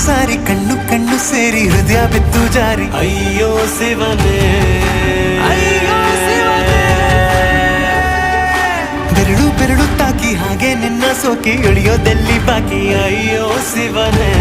ಸಾರಿ ಕಣ್ಣು ಕಣ್ಣು ಸೇರಿ ಹೃದಯ ಬಿದ್ದು ಜಾರಿ ಅಯ್ಯೋ ಶಿವನೇ ಬೆರಳು ಬೆರಳು ತಾಕಿ ಹಾಗೆ ನಿನ್ನ ಸೋಕಿ ಇಳಿಯೋದೆಲ್ಲಿ ಬಾಕಿ ಅಯ್ಯೋ ಶಿವನೇ